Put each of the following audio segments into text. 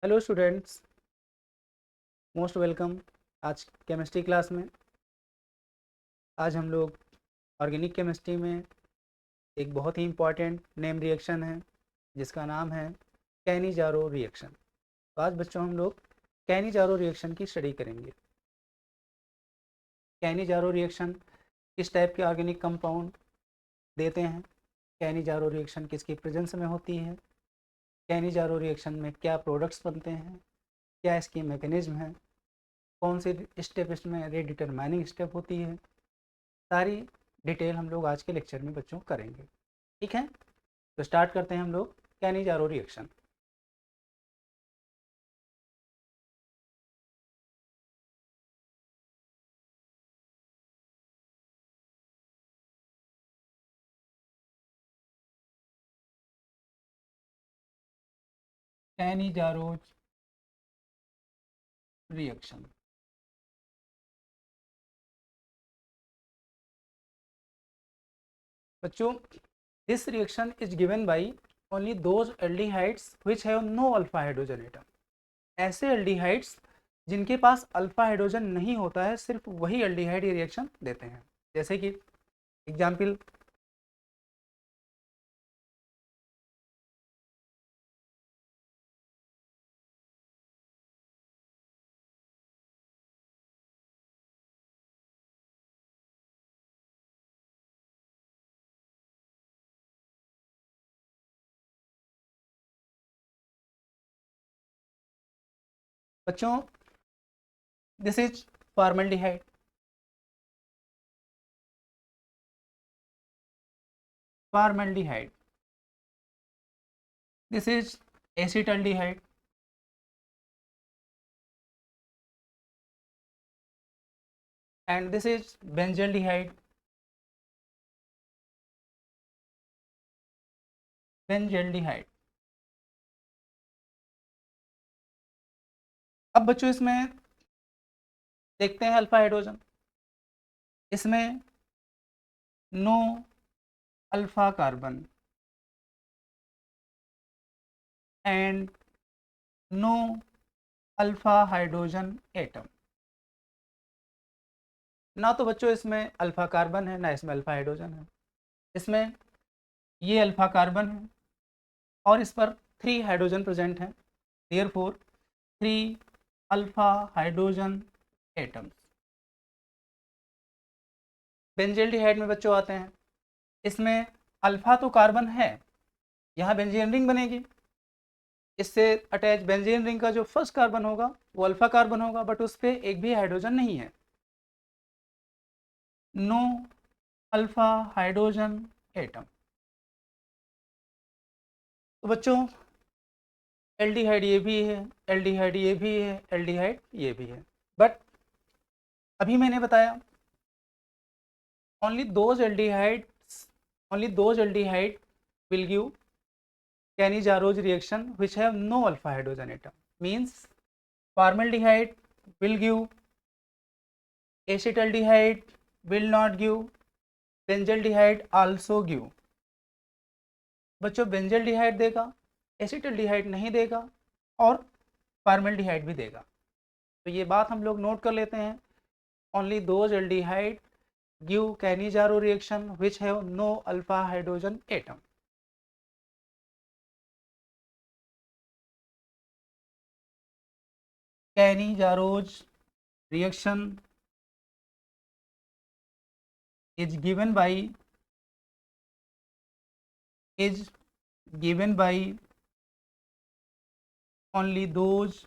Hello students, most welcome. आज chemistry class में आज हम लोग ऑर्गेनिक केमिस्ट्री में एक बहुत ही इम्पॉर्टेंट नेम रिएक्शन है जिसका नाम है कैनिजारो रिएक्शन। तो आज बच्चों हम लोग कैनिजारो रिएक्शन की स्टडी करेंगे। कैनिजारो रिएक्शन किस टाइप के ऑर्गेनिक कंपाउंड देते हैं, कैनिजारो रिएक्शन किसकी प्रेजेंस में होती है, कैनिजारो रिएक्शन में क्या प्रोडक्ट्स बनते हैं, क्या इसकी मैकेनिज्म है, कौन सी स्टेप इसमें रीडिटरमाइनिंग स्टेप होती है, सारी डिटेल हम लोग आज के लेक्चर में बच्चों करेंगे। ठीक है, तो स्टार्ट करते हैं हम लोग कैनिजारो रिएक्शन। कैनिजारो रिएक्शन बच्चों, this reaction is given by only those aldehydes which have no alpha hydrogen atom. ऐसे एल्डिहाइड्स जिनके पास अल्फा हाइड्रोजन नहीं होता है, सिर्फ वही एल्डिहाइड ये रिएक्शन देते हैं। जैसे कि एग्जाम्पल, बच्चों this is formaldehyde, formaldehyde. This is acetaldehyde, and this is benzaldehyde, benzaldehyde। अब बच्चों इसमें देखते हैं अल्फा हाइड्रोजन, इसमें no alpha carbon and no alpha hydrogen atom. ना तो बच्चों इसमें अल्फा कार्बन है, ना इसमें अल्फा हाइड्रोजन है। इसमें ये अल्फा कार्बन है और इस पर 3 हाइड्रोजन प्रेजेंट हैं, देयरफॉर 3 अल्फा हाइड्रोजन एटम्स। बेंजील्डिहाइड में बच्चों आते हैं, इसमें अल्फा तो कार्बन है, यहाँ बेंजीन रिंग बनेगी, इससे अटैच बेंजीन रिंग का जो फर्स्ट कार्बन होगा वो अल्फा कार्बन होगा, बट उस पर एक भी हाइड्रोजन नहीं है। No alpha hydrogen atom. तो बच्चों एल्डिहाइड ये भी है, एल्डिहाइड ये भी है, एल्डिहाइड ये भी है, बट अभी मैंने बताया only those aldehydes, only those aldehyde will give Cannizaro's reaction which have no alpha hydrogen atom. Means formaldehyde will give, acetaldehyde will not give, benzaldehyde also give। बच्चों बेंजल्डिहाइड देगा, एसिटल्डिहाइड नहीं देगा और फॉर्मल्डिहाइड भी देगा। तो ये बात हम लोग नोट कर लेते हैं, only those aldehyde give Cannizzaro reaction which have no alpha hydrogen atom. Cannizzaro's reaction is given by only those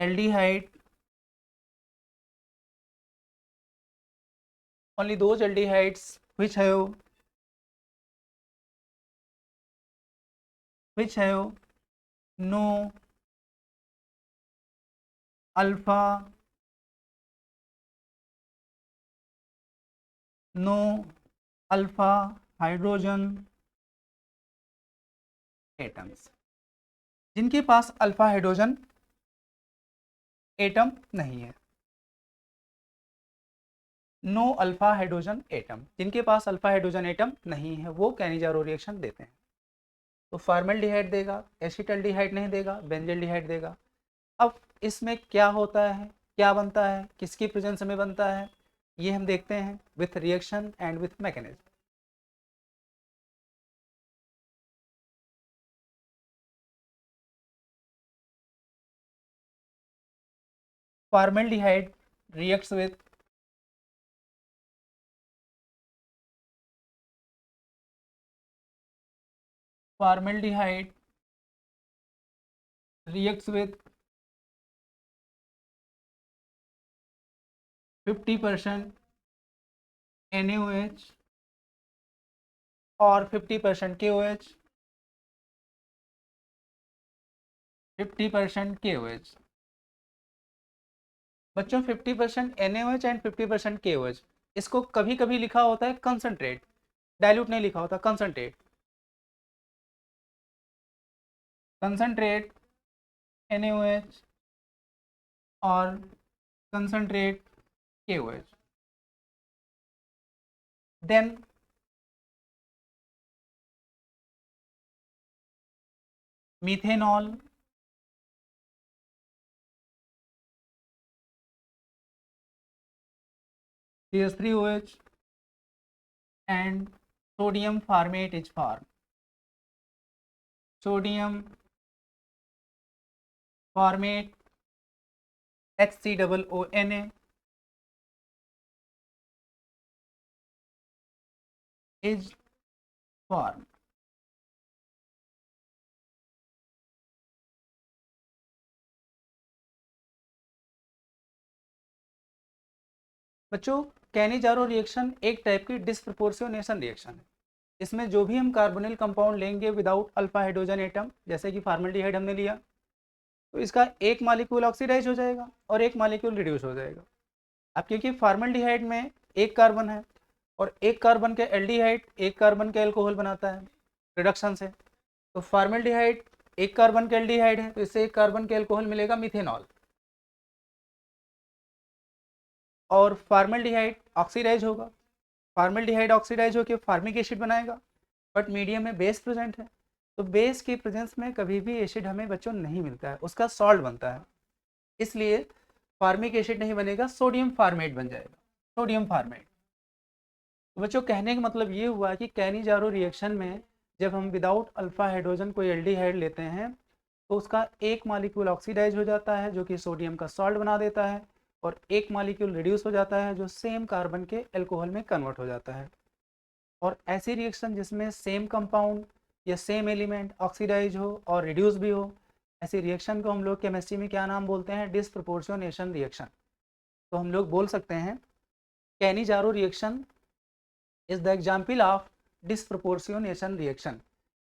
aldehyde, only those aldehydes which have no alpha, no alpha hydrogen atoms. जिनके पास alpha hydrogen atom नहीं है, no alpha hydrogen atom, जिनके पास alpha hydrogen atom नहीं है वो Cannizzaro reaction देते हैं। तो फॉर्मल्डिहाइड देगा, एसिटल्डिहाइड नहीं देगा, बेंजल्डिहाइड देगा। अब इसमें क्या होता है, क्या बनता है, किसकी प्रेजेंस में बनता है, ये हम देखते हैं with reaction and with mechanism. Formaldehyde reacts with formaldehyde reacts with 50% NaOH और 50% KOH, 50% KOH। बच्चों 50% NaOH एंड 50% KOH, इसको कभी कभी लिखा होता है कंसंट्रेट, डाइल्यूट नहीं लिखा होता, कंसंट्रेट। कंसंट्रेट NaOH और concentrate KOH। Then methanol CH3OH and sodium formate is formed. Sodium formate HCOONA is formed. बच्चों कैनिजारो रिएक्शन एक टाइप की डिस्प्रपोर्शनेशन रिएक्शन है। इसमें जो भी हम कार्बोनिल कंपाउंड लेंगे विदाउट अल्फा हाइड्रोजन एटम, जैसे कि फॉर्मल्डिहाइड हमने लिया, तो इसका एक मॉलिक्यूल ऑक्सीडाइज हो जाएगा और एक मॉलिक्यूल रिड्यूस हो जाएगा। अब क्योंकि फॉर्मल्डिहाइड में एक कार्बन है और एक कार्बन के एल्डिहाइड एक कार्बन के एल्कोहल बनाता है रिडक्शन से, तो फॉर्मल्डिहाइड एक कार्बन के एल्डिहाइड है, तो इससे एक कार्बन के एल्कोहल मिलेगा मिथेनॉल। और फॉर्मल्डिहाइड ऑक्सीडाइज होगा, फॉर्मल्डिहाइड ऑक्सीडाइज होकर फॉर्मिक एसिड बनाएगा, बट मीडियम में बेस प्रेजेंट है, तो बेस की प्रेजेंस में कभी भी एसिड हमें बच्चों नहीं मिलता है, उसका सॉल्ट बनता है, इसलिए फॉर्मिक एसिड नहीं बनेगा, सोडियम फॉर्मेट बन जाएगा, सोडियम फॉर्मेट। तो बच्चों कहने का मतलब ये हुआ कि कैनिजारो रिएक्शन में जब हम विदाउट अल्फा हाइड्रोजन कोई एल्डिहाइड लेते हैं तो उसका एक मॉलिक्यूल ऑक्सीडाइज हो जाता है जो कि सोडियम का सॉल्ट बना देता है, और एक मॉलिक्यूल रिड्यूस हो जाता है जो सेम कार्बन के एल्कोहल में कन्वर्ट हो जाता है। और ऐसी रिएक्शन जिसमें सेम कंपाउंड या सेम एलिमेंट ऑक्सीडाइज हो और रिड्यूस भी हो, ऐसी रिएक्शन को हम लोग केमिस्ट्री में क्या नाम बोलते हैं, डिस्प्रपोर्शनेशन रिएक्शन। तो हम लोग बोल सकते हैं Cannizzaro reaction is the example of disproportionation reaction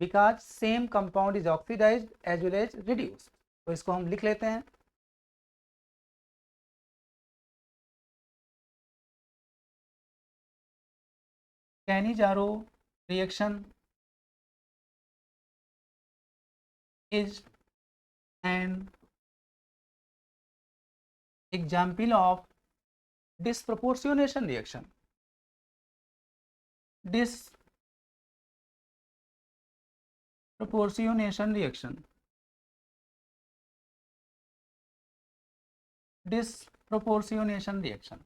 because same compound is oxidized as well as reduced। तो इसको हम लिख लेते हैं, Cannizzaro reaction is an example of disproportionation reaction। disproportionation reaction, disproportionation reaction।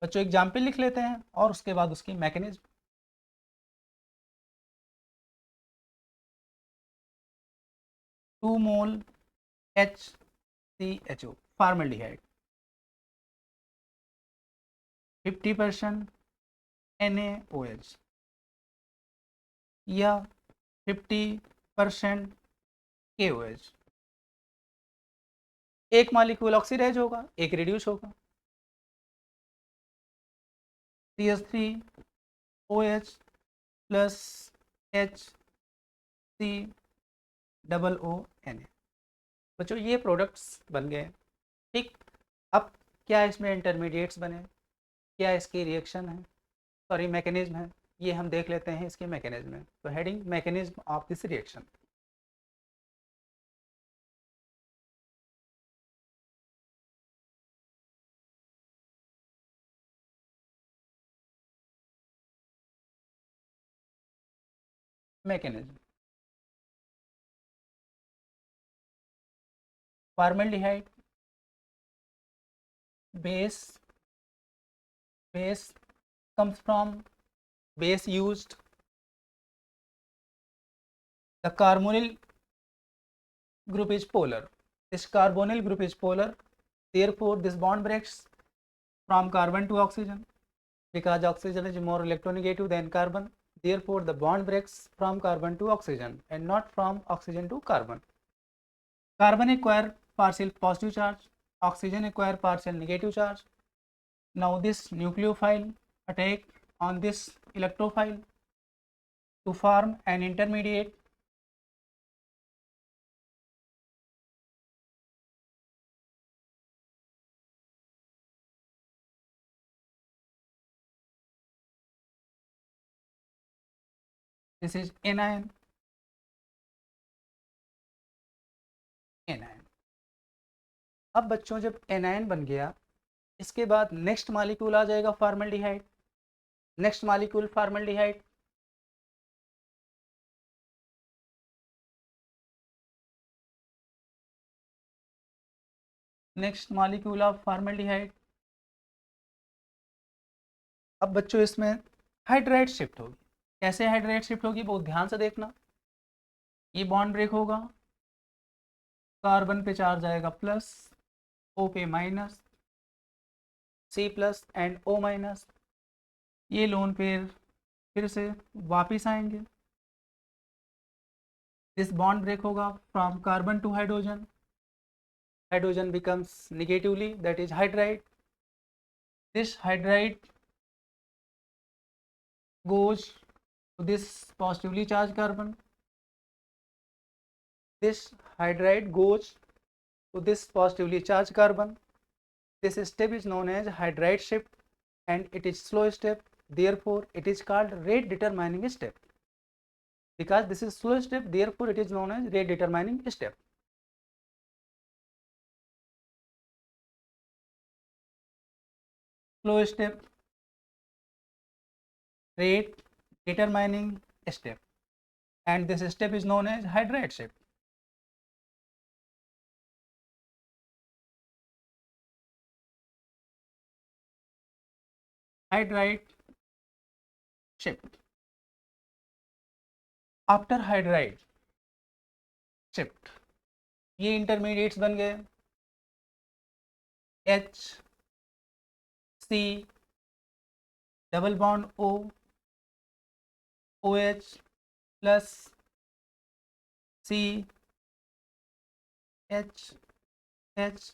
बच्चों एग्जाम्पल लिख लेते हैं और उसके बाद उसकी मैकेनिज्म। 2 मोल HCHO फॉर्मल्डिहाइड, 50% NaOH या 50% KOH। एक मॉलिक्यूल ऑक्सीडाइज होगा, एक रिड्यूस होगा, CH3OH प्लस HCOONA। बच्चों ये प्रोडक्ट्स बन गए, ठीक। अब क्या इसमें इंटरमीडिएट्स बने, क्या इसकी रिएक्शन है, सॉरी मैकेनिज्म है, ये हम देख लेते हैं इसके मैकेनिज्म में। तो heading mechanism of this reaction. Mechanism. Formaldehyde base comes from base used. The carbonyl group is polar. This carbonyl group is polar. Therefore, this bond breaks from carbon to oxygen because oxygen is more electronegative than carbon. Therefore, the bond breaks from carbon to oxygen and not from oxygen to carbon. Carbon acquire partial positive charge. Oxygen acquire partial negative charge. Now this nucleophile attack on this electrophile to form an intermediate. This is anion. अब बच्चों जब anion बन गया, इसके बाद next molecule आ जाएगा formaldehyde. Next molecule formaldehyde. Next molecule of formaldehyde. अब बच्चों इसमें हाइड्राइड शिफ्ट होगी। कैसे हाइड्राइड शिफ्ट होगी बहुत ध्यान से देखना। ये बॉन्ड ब्रेक होगा, कार्बन पे चार्ज आएगा प्लस, O पे minus, C plus and O minus. ये लोन पेयर फिर से वापिस आएंगे। दिस बॉन्ड ब्रेक होगा from carbon to hydrogen. Hydrogen becomes negatively, that is hydride. This hydride goes to this positively charged carbon. This hydride goes to this positively charged carbon. This step is known as hydride shift and it is slow step. Therefore, it is called rate determining step. Because this is slow step, therefore it is known as rate determining step. Slow step, rate determining step, and this step is known as hydride shift. Hydride shift. After hydride shift, ये intermediates बन गए H C double bond O OH plus C H H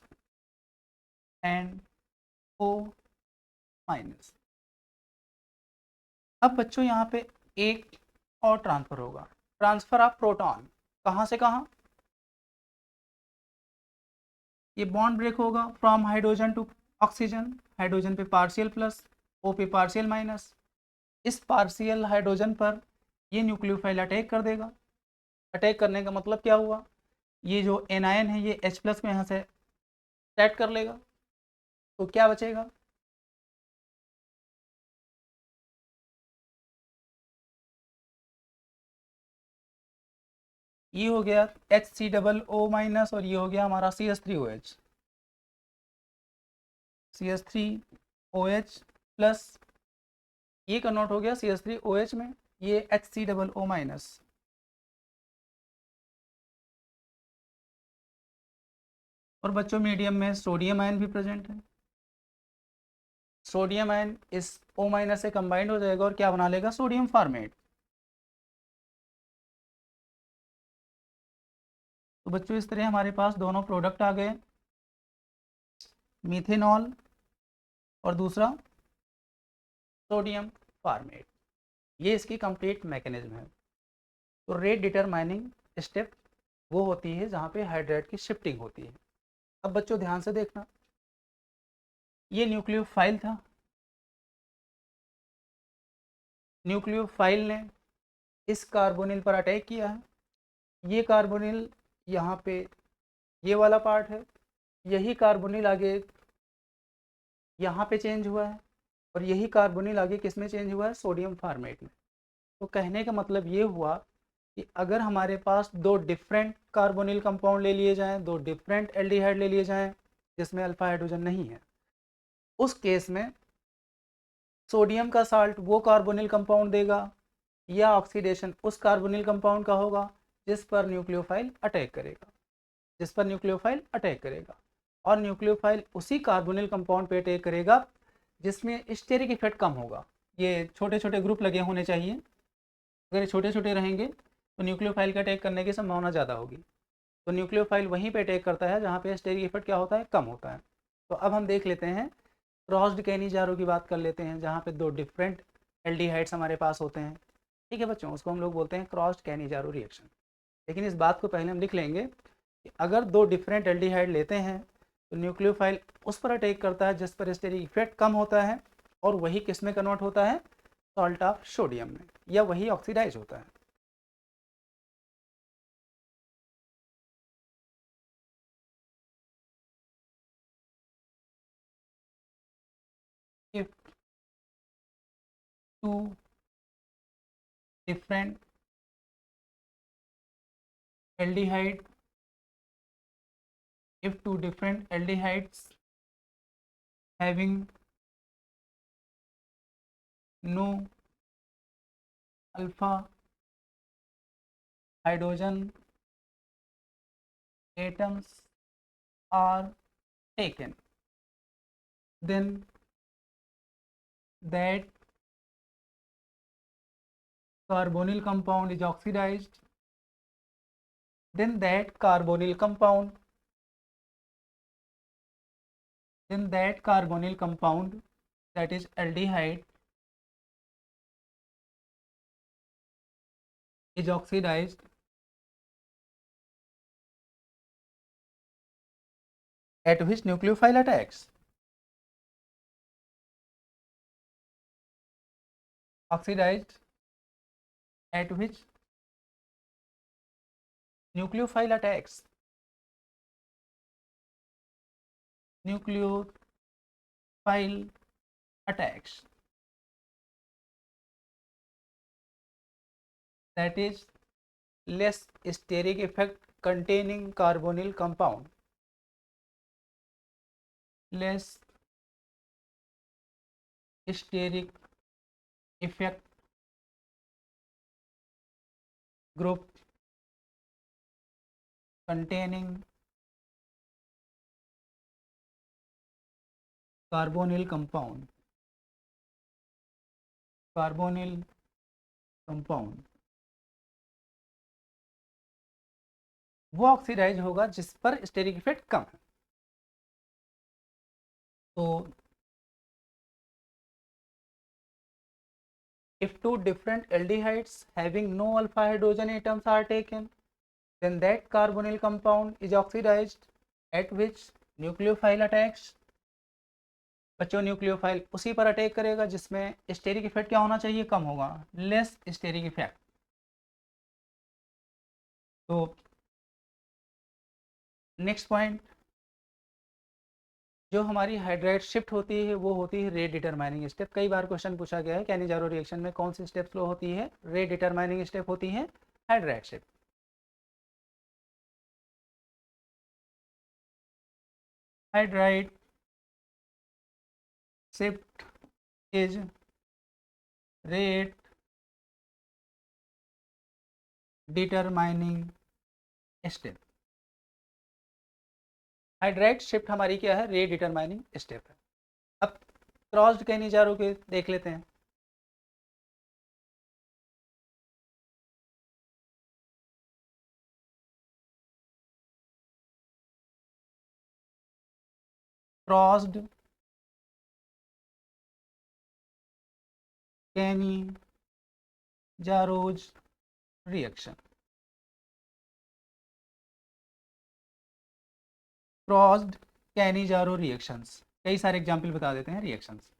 and O minus. अब बच्चों यहाँ पे एक और transfer होगा, ट्रांसफर ऑफ प्रोटॉन। कहाँ से कहाँ? ये बॉन्ड ब्रेक होगा from hydrogen to oxygen. Hydrogen पे पार्शियल प्लस, O पे पार्शियल माइनस। इस पार्शियल हाइड्रोजन पर ये न्यूक्लियोफाइल अटैक कर देगा। अटैक करने का मतलब क्या हुआ? ये जो एनायन है ये H प्लस में यहाँ से सेट कर लेगा, तो क्या बचेगा? ये हो गया HCOO माइनस और ये हो गया हमारा CH3OH। CH3OH प्लस ये कन्वर्ट हो गया CH3OH में, ये HCOO माइनस। और बच्चों मीडियम में सोडियम आयन भी प्रेजेंट है। सोडियम आयन इस O माइनस से कंबाइंड हो जाएगा और क्या बना लेगा? Sodium format. तो बच्चों इस तरह हमारे पास दोनों प्रोडक्ट आ गए, मिथेनॉल और दूसरा सोडियम फॉर्मेट। ये इसकी कंप्लीट मैकेनिज्म है। तो रेट डिटरमाइनिंग स्टेप वो होती है जहाँ पे हाइड्राइड की शिफ्टिंग होती है। अब बच्चों ध्यान से देखना, ये न्यूक्लियोफाइल था। न्यूक्लियोफाइल ने इस कार्बोनिल पर अटैक किया है। ये कार्बोनिल यहाँ पे ये वाला पार्ट है, यही कार्बोनिल आगे यहाँ पे चेंज हुआ है और यही कार्बोनिल आगे किस में चेंज हुआ है? सोडियम फॉर्मेट में। तो कहने का मतलब ये हुआ कि अगर हमारे पास दो डिफरेंट कार्बोनिल कंपाउंड ले लिए जाएं, दो डिफरेंट एल्डिहाइड ले लिए जाएं जिसमें अल्फा हाइड्रोजन नहीं है, उस केस में सोडियम का साल्ट वो कार्बोनिल कंपाउंड देगा या ऑक्सीडेशन उस कार्बोनिल कंपाउंड का होगा जिस पर न्यूक्लियोफाइल अटैक करेगा, जिस पर न्यूक्लियोफाइल अटैक करेगा। और न्यूक्लियोफाइल उसी कार्बोनिल कंपाउंड पे अटैक करेगा जिसमें स्टेरिक इफेक्ट कम होगा। ये छोटे छोटे ग्रुप लगे होने चाहिए, अगर ये छोटे छोटे रहेंगे तो न्यूक्लियोफाइल का अटैक करने की संभावना ज़्यादा होगी। तो न्यूक्लियोफाइल वहीं पे अटैक करता है जहाँ पे स्टेरिक इफेक्ट क्या होता है, कम होता है। तो अब हम देख लेते हैं क्रॉस्ड कैनिजारो की बात कर लेते हैं, जहाँ पे दो डिफरेंट एल्डिहाइड्स हमारे पास होते हैं। ठीक है बच्चों, उसको हम लोग बोलते हैं क्रॉस्ड कैनिजारो रिएक्शन। लेकिन इस बात को पहले हम लिख लेंगे कि अगर दो डिफरेंट एल्डिहाइड लेते हैं तो न्यूक्लियोफाइल उस पर अटैक करता है जिस पर स्टेरिक इफेक्ट कम होता है, और वही किस में कन्वर्ट होता है, सॉल्ट ऑफ सोडियम में, या वही ऑक्सीडाइज होता है। if two different aldehyde if two different aldehydes having no alpha hydrogen atoms are taken, then that carbonyl compound is oxidized, then that carbonyl compound that is aldehyde is oxidized at which nucleophile attacks. Oxidized at which nucleophile attacks. Nucleophile attacks, that is less steric effect containing carbonyl compound, less steric effect group containing carbonyl compound, वो oxidise होगा जिस पर steric effect कम है। तो if two different aldehydes having no alpha hydrogen atoms are taken, then that carbonyl compound is oxidized at which nucleophile attacks. बच्चों nucleophile उसी पर attack करेगा जिसमें स्टेरिक इफेक्ट क्या होना चाहिए, कम होगा, लेस स्टेरिक इफेक्ट। तो नेक्स्ट पॉइंट, जो हमारी हाइड्राइड शिफ्ट होती है वो होती है रेट डिटरमाइनिंग स्टेप। कई बार क्वेश्चन पूछा गया है कैनिजारो रिएक्शन में कौन सी स्टेप फ्लो होती है, रेट डिटरमाइनिंग स्टेप होती है hydride shift. Hydride shift is rate determining step. Hydride shift हमारी क्या है, रेट डिटरमाइनिंग स्टेप है। अब क्रॉस्ड कैनिजारो के देख लेते हैं। Crossed Cannizzaro's reaction, crossed Cannizzaro reactions, कई सारे एग्जाम्पल बता देते हैं रिएक्शंस।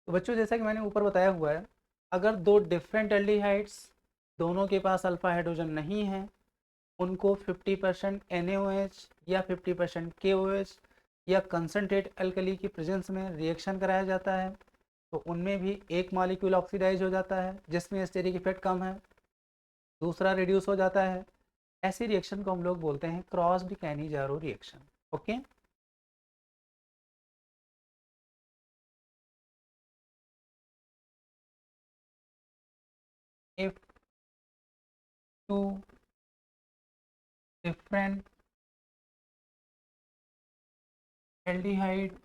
तो बच्चों जैसा कि मैंने ऊपर बताया हुआ है, अगर दो डिफरेंट एल्डिहाइड्स दोनों के पास अल्फा हाइड्रोजन नहीं है, उनको 50% NaOH या 50% KOH या कंसनट्रेट अल्कली की प्रेजेंस में रिएक्शन कराया जाता है। तो उनमें भी एक मॉलिक्यूल ऑक्सीडाइज हो जाता है जिसमें स्टेरिक इफेक्ट कम है, दूसरा रिड्यूस हो जाता है। ऐसी रिएक्शन को हम लोग बोलते हैं crossed Cannizzaro reaction. Okay, if two different aldehydes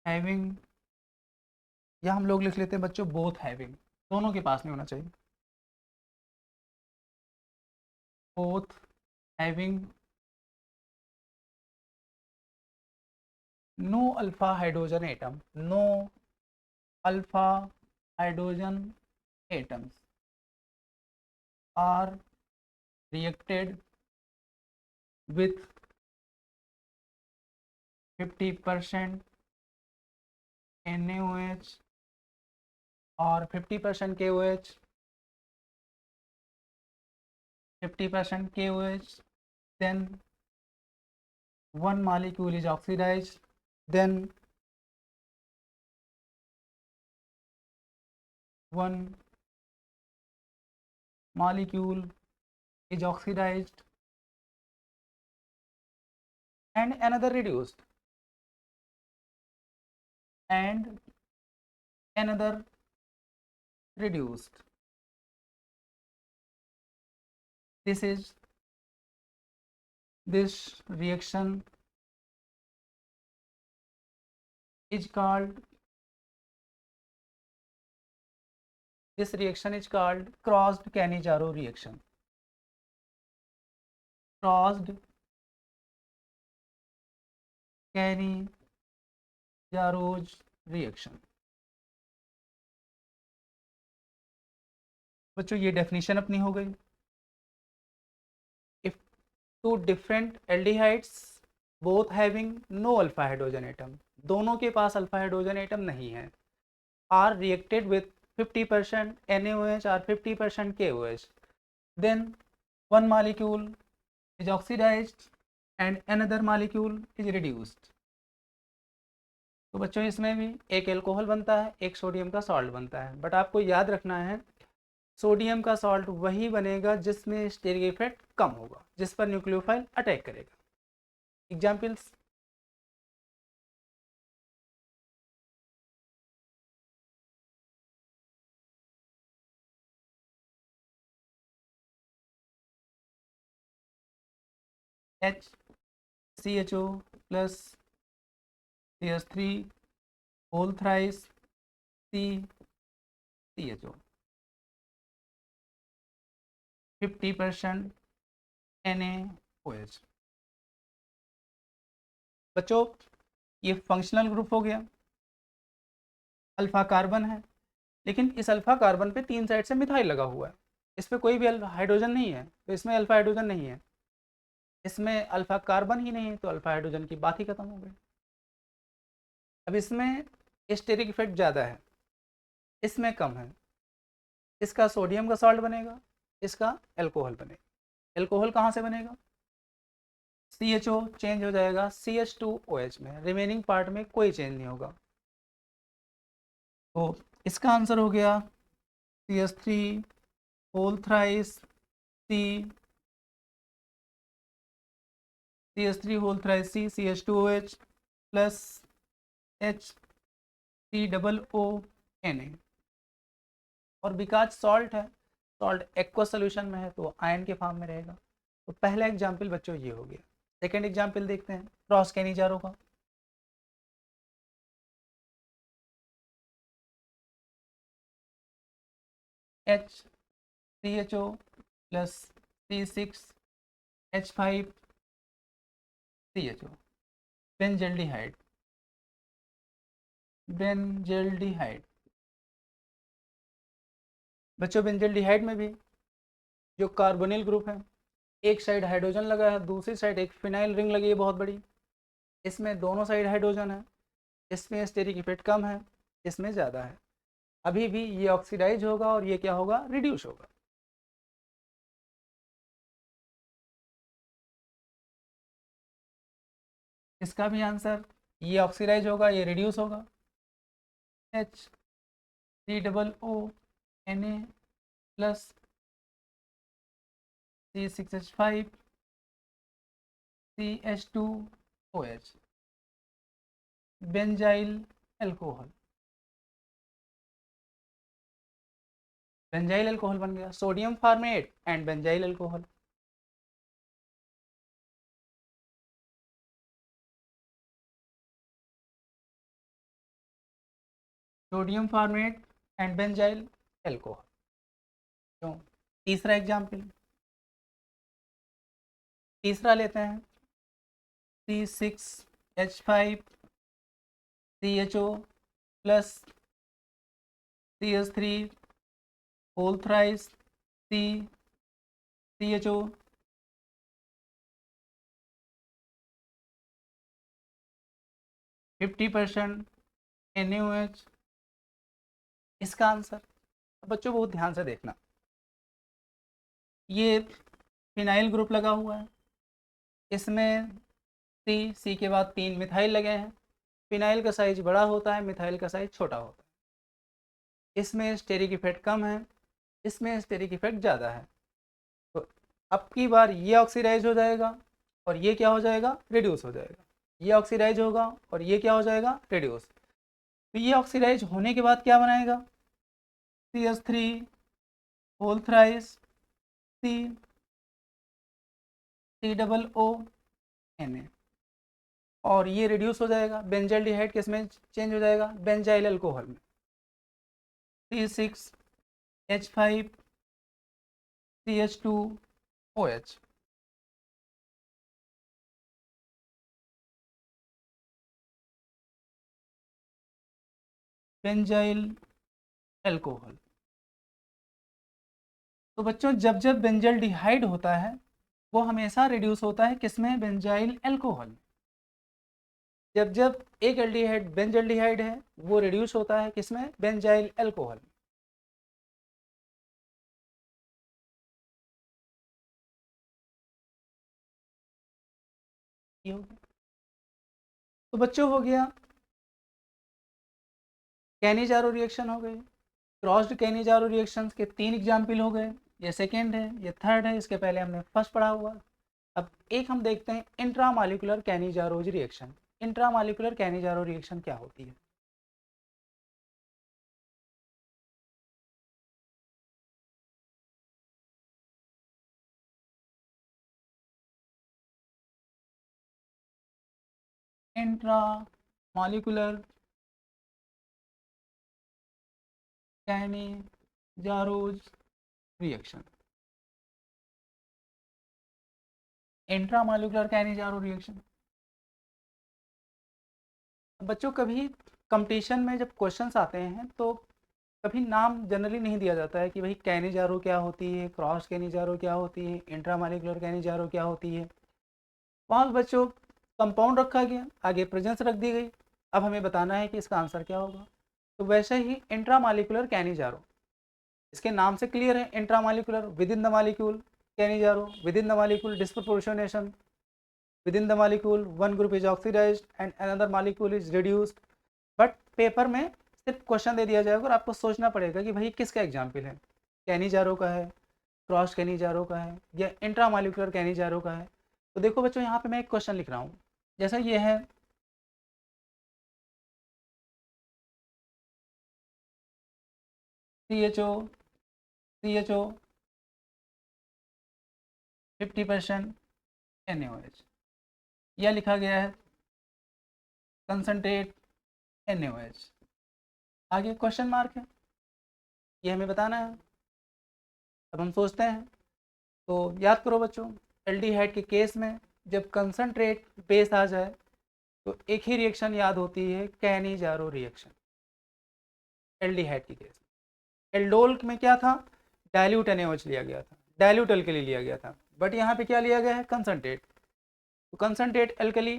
having, या हम लोग लिख लेते हैं बच्चों बोथ हैविंग, दोनों के पास नहीं होना चाहिए, both having no alpha hydrogen atom, no alpha hydrogen atoms are reacted with 50% NaOH और 50% KOH, 50% KOH, then one molecule is oxidized, then one molecule is oxidized and another reduced and another reduced. This reaction is called crossed Cannizzaro reaction. Crossed Cannizzaro reaction. बच्चों ये definition अपनी हो गई। If two different aldehydes both having no alpha hydrogen atom, दोनों के पास alpha hydrogen atom नहीं है, are reacted with 50% NaOH or 50% KOH, then one molecule is oxidized and another molecule is reduced. तो बच्चों इसमें भी एक एल्कोहल बनता है, एक सोडियम का सॉल्ट बनता है, बट आपको याद रखना है सोडियम का सॉल्ट वही बनेगा जिसमें स्टेरिक इफेक्ट कम होगा, जिस पर न्यूक्लियोफाइल अटैक करेगा। Examples, HCHO plus CH3 whole thrice CHO 50% NaOH। बच्चों ये फंक्शनल ग्रुप हो गया, अल्फा कार्बन है, लेकिन इस अल्फा कार्बन पे 3 साइड से मिथाइल लगा हुआ है, इस पे कोई भी हाइड्रोजन नहीं है, तो इसमें अल्फा हाइड्रोजन नहीं है, इसमें अल्फा कार्बन ही नहीं है, तो अल्फा हाइड्रोजन की बात ही खत्म हो गई। अब इसमें स्टेरिक इफेक्ट ज़्यादा है, इसमें कम है, इसका सोडियम का सॉल्ट बनेगा, इसका एल्कोहल बनेगा। एल्कोहल कहाँ से बनेगा? CHO चेंज हो जाएगा CH2OH में, रिमेनिंग पार्ट में कोई चेंज नहीं होगा। तो इसका आंसर हो गया CH3 whole thrice CH3 whole thrice CH2OH plus HCOONA। और बिकॉज सॉल्ट है, सॉल्ट एक्वा सोल्यूशन में है तो आयन के फॉर्म में रहेगा। तो पहला एग्जाम्पल बच्चों ये हो गया। सेकेंड एग्जाम्पल देखते हैं क्रॉस कैनिजारो का। HCHO प्लस C6H5CHO बेंजल्डिहाइड बच्चों बेंजल्डिहाइड में भी जो कार्बोनिल ग्रुप है, एक साइड हाइड्रोजन लगा है, दूसरी साइड एक फिनाइल रिंग लगी है बहुत बड़ी, इसमें दोनों साइड हाइड्रोजन है, इसमें स्टेरिक इफेक्ट कम है, इसमें ज़्यादा है। अभी भी ये ऑक्सीडाइज होगा और ये क्या होगा? रिड्यूस होगा। इसका भी आंसर ये ऑक्सीडाइज होगा, ये रिड्यूस होगा, H3OO plus C6H5 CH2OH, benzyl alcohol. Benzyl alcohol बन गया, sodium formate and benzyl alcohol. Sodium formate and benzyl alcohol. क्यों? तीसरा एग्जाम्पल, तीसरा लेते हैं, C6H5 CHO plus CH3 whole thrice CHO, %50 NaOH। इसका आंसर बच्चों बहुत ध्यान से देखना, ये फिनाइल ग्रुप लगा हुआ है, इसमें सी के बाद 3 मिथाइल लगे हैं। फिनाइल का साइज बड़ा होता है, मिथाइल का साइज छोटा होता है। इसमें स्टेरिक इफेक्ट कम है, इसमें स्टेरिक इफेक्ट ज़्यादा है। तो अब की बार ये ऑक्सीडाइज हो जाएगा और ये क्या हो जाएगा, रिड्यूस हो जाएगा। ये ऑक्सीडाइज होगा और ये क्या हो जाएगा, रिड्यूस। तो ये ऑक्सीडाइज होने के बाद क्या बनाएगा, CH3 होल थ्राइस COO और ये रिड्यूस हो जाएगा, बेंजाइल्डिहाइड किस में चेंज हो जाएगा, बेंजाइल अल्कोहल में, C6H5 CH2OH। Benzyl alcohol. तो बच्चों जब जब बेंजाइल्डिहाइड होता है वो हमेशा रिड्यूस होता है किसमें, बेंजाइल अल्कोहल। जब जब एक एल्डिहाइड बेंजाइल्डिहाइड है वो रिड्यूस होता है किसमें, बेंजाइल अल्कोहल। ये हो गया। तो बच्चों हो गया, कैनिजारो रिएक्शन हो गए, क्रॉस्ड कैनिजारो रिएक्शंस के 3 एग्जाम्पल हो गए। ये सेकेंड है, ये थर्ड है, इसके पहले हमने फर्स्ट पढ़ा हुआ। अब एक हम देखते हैं intramolecular Cannizzaro's reaction. Intramolecular Cannizzaro reaction क्या होती है। Intramolecular Cannizzaro's reaction, intramolecular Cannizzaro reaction. बच्चों कभी कंपटीशन में जब क्वेश्चंस आते हैं तो कभी नाम जनरली नहीं दिया जाता है कि भाई कैनिजारो क्या होती है, क्रॉस कैनिजारो क्या होती है, इंट्रामॉलिक्यूलर कैनिजारो क्या होती है। वहाँ बच्चों कंपाउंड रखा गया, आगे प्रेजेंस रख दी गई, अब हमें बताना है कि इसका आंसर क्या होगा। तो वैसे ही इंट्रामॉलिक्यूलर कैनिजारो, इसके नाम से क्लियर है, intramolecular with in the molecule, Cannizzaro with in the molecule disproportionation, within the molecule one group is oxidized and another molecule is reduced। But paper में सिर्फ क्वेश्चन दे दिया जाएगा और आपको सोचना पड़ेगा कि भाई किसका एग्जाम्पल है, कैनिजारो का है, क्रॉस कैनिजारो का है, या इंट्रामॉलिक्यूलर कैनिजारो का है। तो देखो बच्चों यहाँ पे मैं एक क्वेश्चन लिख रहा हूँ, जैसा ये है CHO 50% NaOH, यह लिखा गया है कंसनट्रेट NaOH, आगे क्वेश्चन मार्क है, ये हमें बताना है। अब हम सोचते हैं, तो याद करो बच्चों, एल्डिहाइड के केस में जब कंसनट्रेट बेस आ जाए तो एक ही रिएक्शन याद होती है, कैनिजारो रिएक्शन। एल्डिहाइड के केस में एल्डोल में क्या था, डाइल्यूट NaOH लिया गया था, डाइल्यूट अल्कली लिया गया था, बट यहाँ पे क्या लिया गया है, कंसनट्रेट। तो कंसनट्रेट अल्कली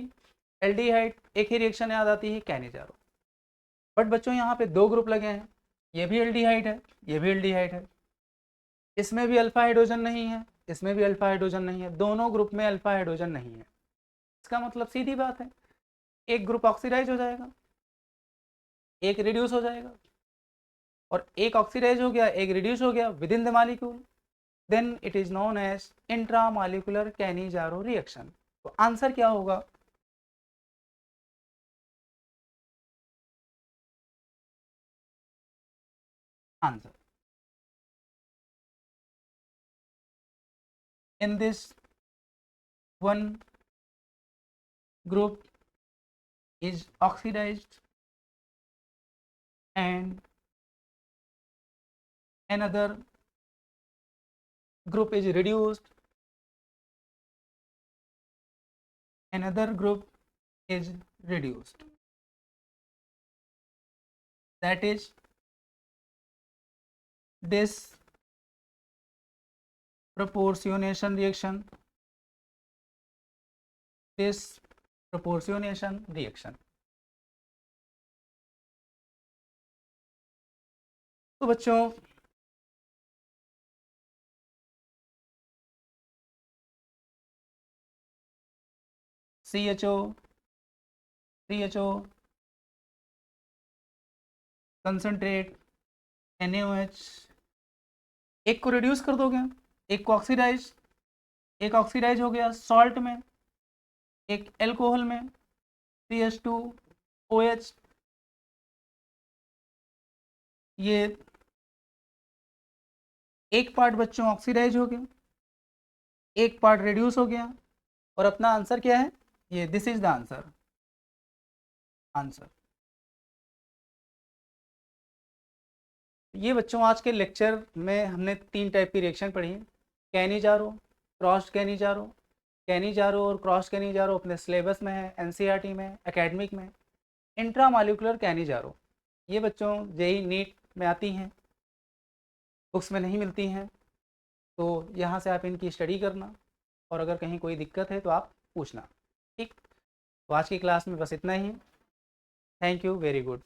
एल्डिहाइड, एक ही रिएक्शन याद आती है, कैनिजारो। बट बच्चों यहाँ पे 2 ग्रुप लगे हैं, ये भी एल्डिहाइड है, ये भी एल्डिहाइड है, इसमें भी अल्फा हाइड्रोजन नहीं है, इसमें भी अल्फा हाइड्रोजन नहीं है, दोनों ग्रुप में अल्फा हाइड्रोजन नहीं है। इसका मतलब सीधी बात है, एक ग्रुप ऑक्सीडाइज हो जाएगा, एक रिड्यूस हो जाएगा, और एक ऑक्सीडाइज हो गया एक रिड्यूस हो गया within the molecule, then it is known as intramolecular Cannizzaro reaction. तो आंसर क्या होगा? Answer in this one group is oxidized and another group is reduced, another group is reduced. That is this proportionation reaction, this proportionation reaction. तो बच्चों CHO, CHO, concentrate, NaOH, एक को reduce कर दोगे, एक को ऑक्सीडाइज, एक ऑक्सीडाइज हो गया सॉल्ट में, एक एल्कोहल में, CH2OH, ये एक पार्ट बच्चों ऑक्सीडाइज हो गया, एक पार्ट रिड्यूस हो गया, और अपना आंसर क्या है? ये this is the answer. Answer ये बच्चों आज के लेक्चर में हमने 3 टाइप की रिएक्शन पढ़ी है, कैनिजारो, क्रॉस्ड कैनिजारो। कैनिजारो और क्रॉस्ड कैनिजारो अपने सिलेबस में है, एनसीईआरटी में, एकेडमिक में। इंट्रामॉलिक्यूलर कैनिजारो ये बच्चों जेई नीट में आती हैं, बुक्स में नहीं मिलती हैं, तो यहाँ से आप इनकी स्टडी करना, और अगर कहीं कोई दिक्कत है तो आप पूछना। ठीक, तो आज की क्लास में बस इतना ही। Thank you, very good.